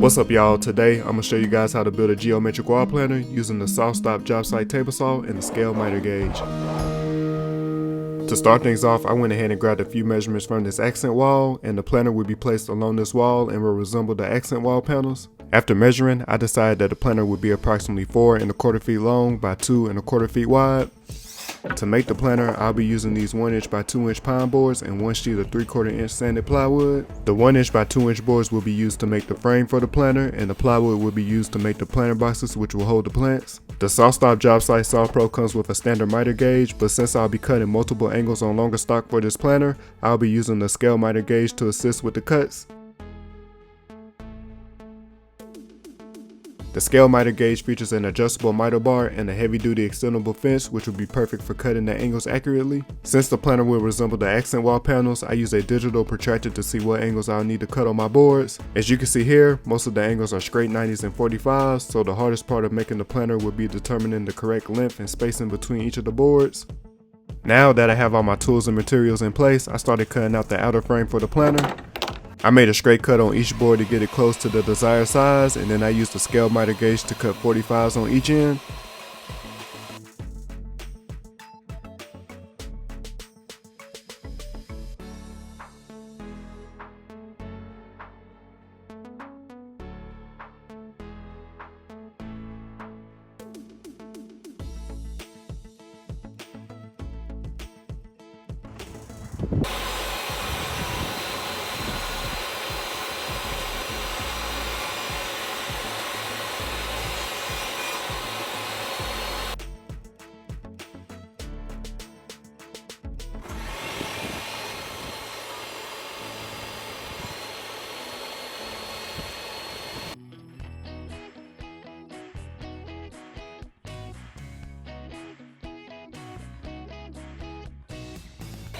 What's up y'all, today I'm going to show you guys how to build a geometric wall planner using the SawStop Jobsite table saw and the scale miter gauge. To start things off, I went ahead and grabbed a few measurements from this accent wall, and the planner will be placed along this wall and will resemble the accent wall panels. After measuring, I decided that the planner would be approximately 4¼ feet long by 2¼ feet wide. To make the planner, I'll be using these 1" by 2" pine boards and one sheet of 3/4" sanded plywood. The 1" by 2" boards will be used to make the frame for the planner, and the plywood will be used to make the planter boxes which will hold the plants. The SawStop Jobsite Saw Pro comes with a standard miter gauge, but since I'll be cutting multiple angles on longer stock for this planner, I'll be using the scale miter gauge to assist with the cuts. The scale miter gauge features an adjustable miter bar and a heavy-duty extendable fence, which will be perfect for cutting the angles accurately. Since the planner will resemble the accent wall panels, I use a digital protractor to see what angles I'll need to cut on my boards. As you can see here, most of the angles are straight 90s and 45s, so the hardest part of making the planner will be determining the correct length and spacing between each of the boards. Now that I have all my tools and materials in place, I started cutting out the outer frame for the planner. I made a straight cut on each board to get it close to the desired size, and then I used the scale miter gauge to cut 45s on each end.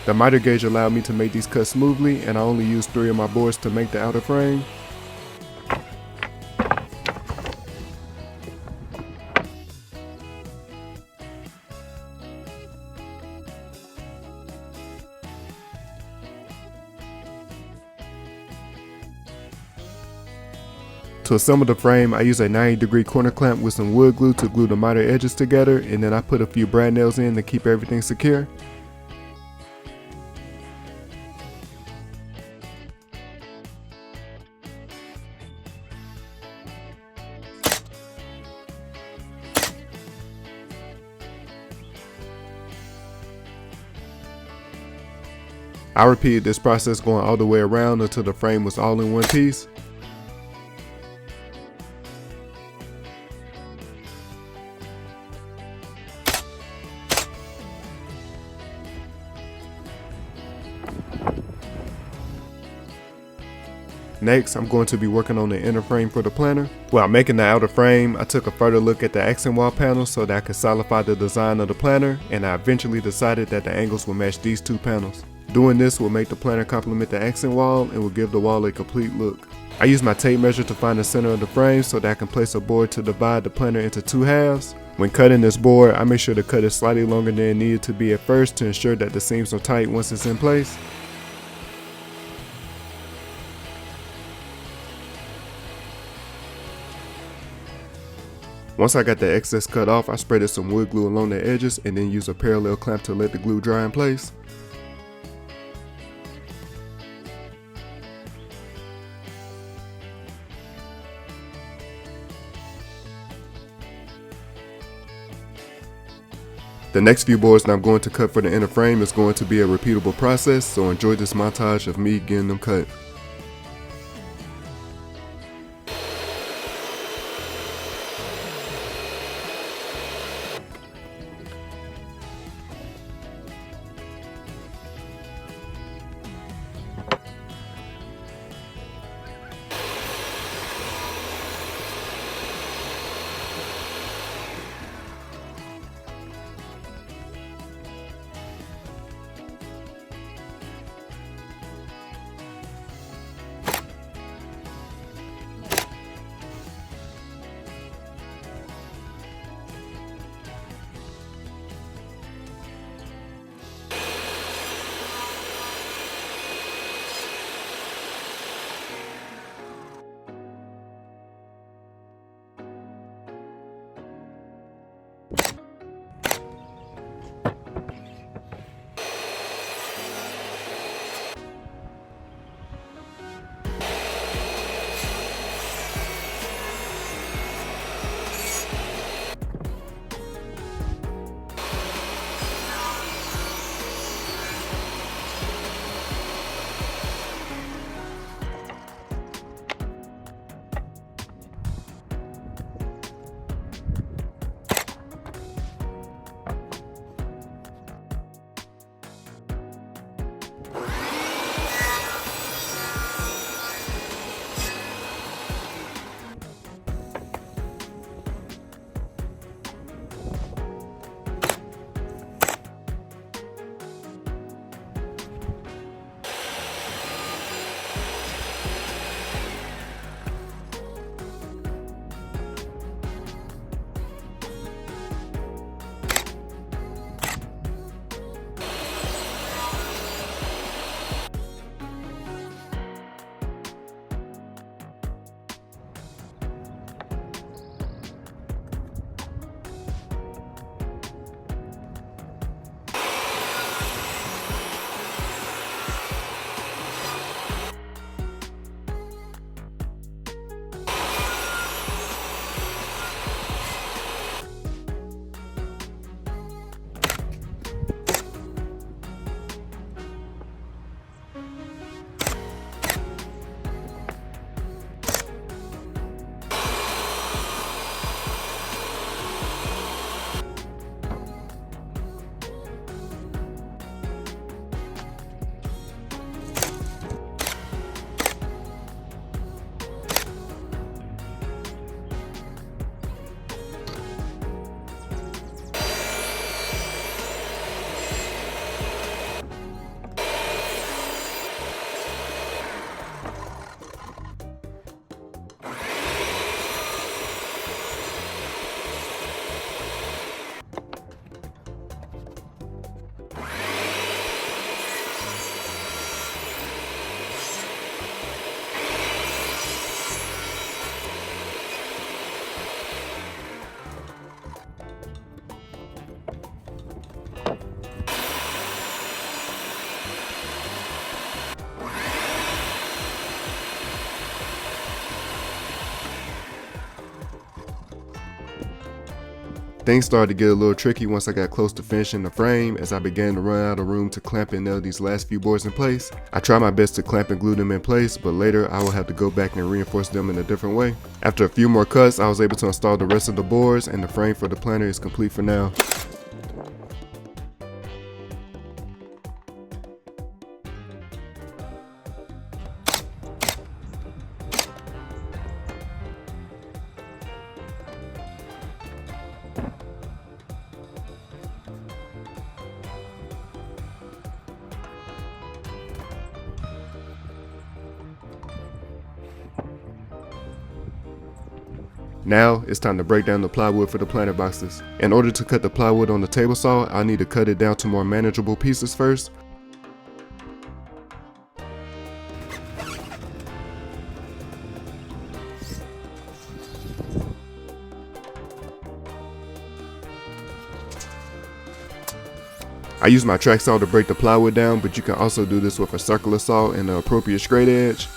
The miter gauge allowed me to make these cuts smoothly, and I only used 3 of my boards to make the outer frame. To assemble the frame, I use a 90-degree corner clamp with some wood glue to glue the miter edges together, and then I put a few brad nails in to keep everything secure. I repeated this process going all the way around until the frame was all in one piece. Next, I'm going to be working on the inner frame for the planner. While making the outer frame, I took a further look at the accent wall panels so that I could solidify the design of the planner, and I eventually decided that the angles will match these 2 panels. Doing this will make the planner complement the accent wall and will give the wall a complete look. I use my tape measure to find the center of the frame so that I can place a board to divide the planner into 2 halves. When cutting this board, I make sure the cut is slightly longer than it needed to be at first to ensure that the seams are tight once it's in place. Once I got the excess cut off, I spreaded some wood glue along the edges and then used a parallel clamp to let the glue dry in place. The next few boards that I'm going to cut for the inner frame is going to be a repeatable process, so enjoy this montage of me getting them cut. Things started to get a little tricky once I got close to finishing the frame, as I began to run out of room to clamp and nail these last few boards in place. I tried my best to clamp and glue them in place, but later I will have to go back and reinforce them in a different way. After a few more cuts, I was able to install the rest of the boards, and the frame for the planter is complete for now. Now, it's time to break down the plywood for the planter boxes. In order to cut the plywood on the table saw, I need to cut it down to more manageable pieces first. I use my track saw to break the plywood down, but you can also do this with a circular saw and the appropriate straight edge.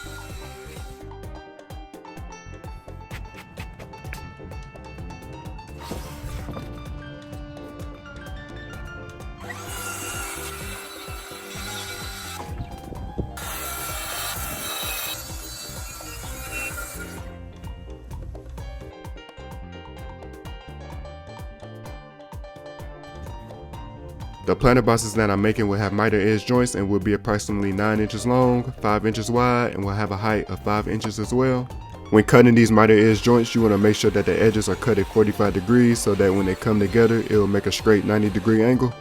The planter boxes that I'm making will have miter edge joints and will be approximately 9 inches long, 5 inches wide, and will have a height of 5 inches as well. When cutting these miter edge joints, you want to make sure that the edges are cut at 45 degrees so that when they come together, it will make a straight 90-degree angle.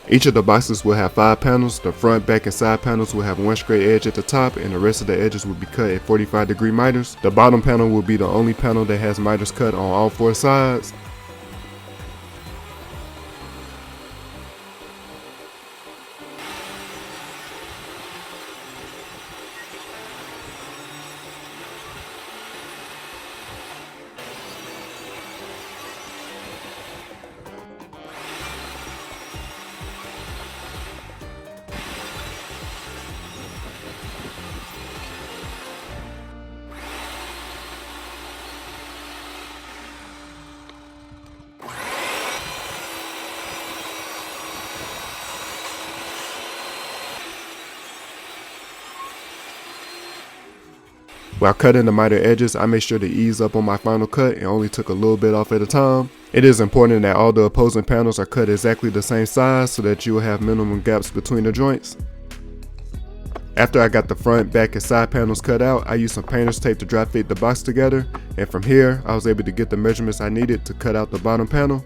Each of the boxes will have 5 panels. The front, back, and side panels will have one straight edge at the top, and the rest of the edges will be cut at 45-degree miters. The bottom panel will be the only panel that has miters cut on all 4 sides. While cutting the miter edges, I made sure to ease up on my final cut and only took a little bit off at a time. It is important that all the opposing panels are cut exactly the same size so that you will have minimum gaps between the joints. After I got the front, back, and side panels cut out, I used some painter's tape to dry fit the box together, and from here, I was able to get the measurements I needed to cut out the bottom panel.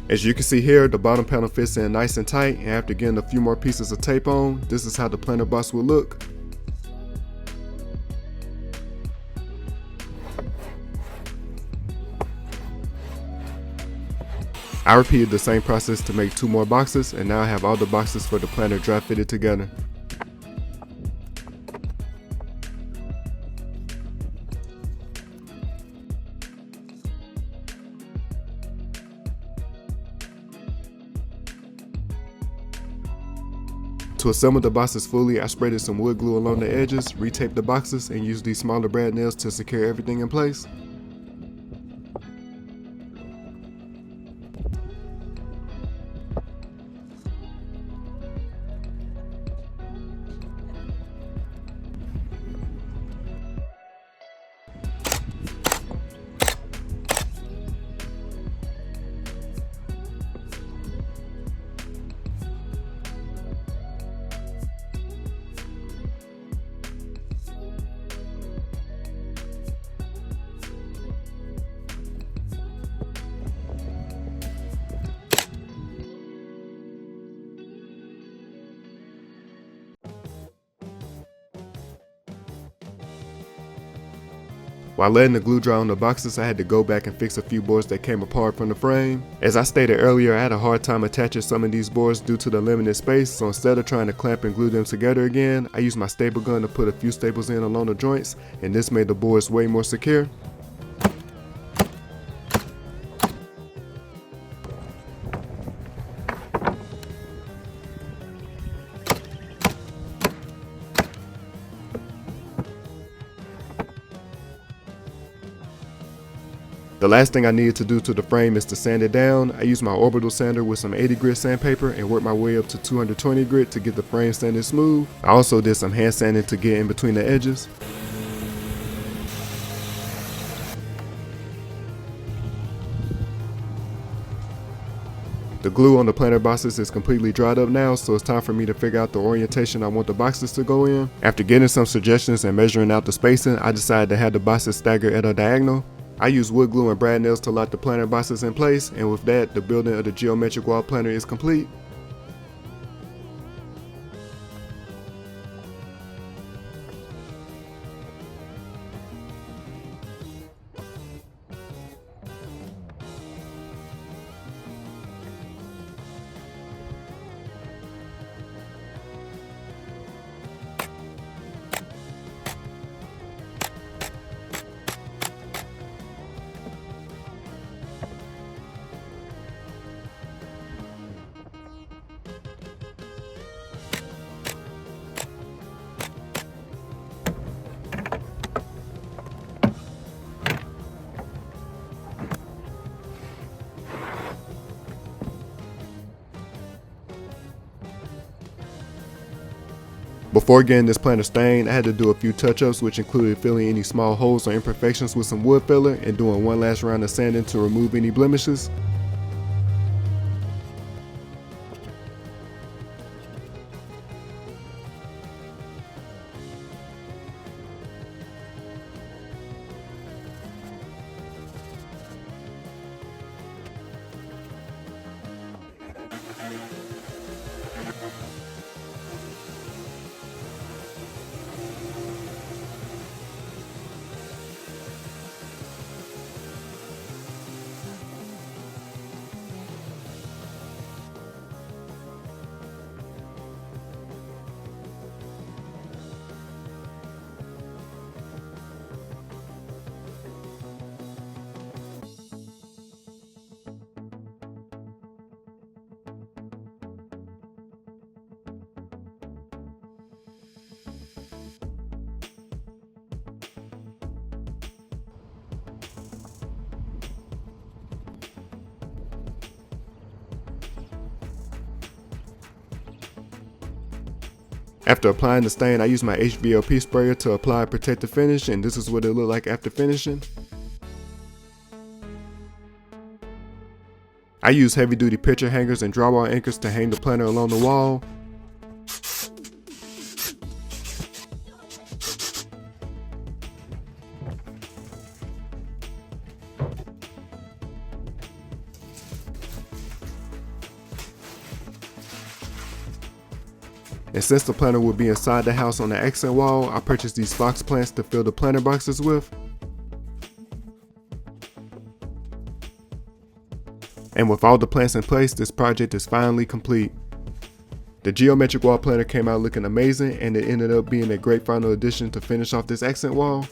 As you can see here, the bottom panel fits in nice and tight, and after getting a few more pieces of tape on, this is how the planter box will look. I repeated the same process to make 2 more boxes, and now I have all the boxes for the planter dry fitted together. To assemble the boxes fully, I sprayed some wood glue along the edges, retaped the boxes, and used these smaller brad nails to secure everything in place. While letting the glue dry on the boxes, I had to go back and fix a few boards that came apart from the frame. As I stated earlier, I had a hard time attaching some of these boards due to the limited space, so instead of trying to clamp and glue them together again, I used my staple gun to put a few staples in along the joints, and this made the boards way more secure. The last thing I needed to do to the frame is to sand it down. I used my orbital sander with some 80 grit sandpaper and worked my way up to 220 grit to get the frame sanded smooth. I also did some hand sanding to get in between the edges. The glue on the planter boxes is completely dried up now, so it's time for me to figure out the orientation I want the boxes to go in. After getting some suggestions and measuring out the spacing, I decided to have the boxes staggered at a diagonal. I use wood glue and brad nails to lock the planter boxes in place, and with that, the building of the geometric wall planter is complete. Before getting this planter stained, I had to do a few touch-ups, which included filling any small holes or imperfections with some wood filler and doing one last round of sanding to remove any blemishes. After applying the stain, I used my HVLP sprayer to apply a protective finish, and this is what it looked like after finishing. I use heavy duty picture hangers and drywall anchors to hang the planter along the wall. And since the planter will be inside the house on the accent wall, I purchased these fox plants to fill the planter boxes with. And with all the plants in place, this project is finally complete. The geometric wall planter came out looking amazing, and it ended up being a great final addition to finish off this accent wall.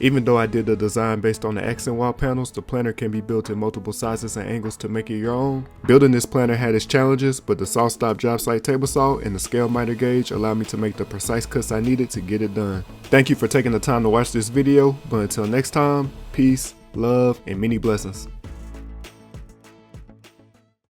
Even though I did the design based on the accent wall panels, the planter can be built in multiple sizes and angles to make it your own. Building this planter had its challenges, but the SawStop Jobsite table saw and the scale miter gauge allowed me to make the precise cuts I needed to get it done. Thank you for taking the time to watch this video, but until next time, peace, love, and many blessings.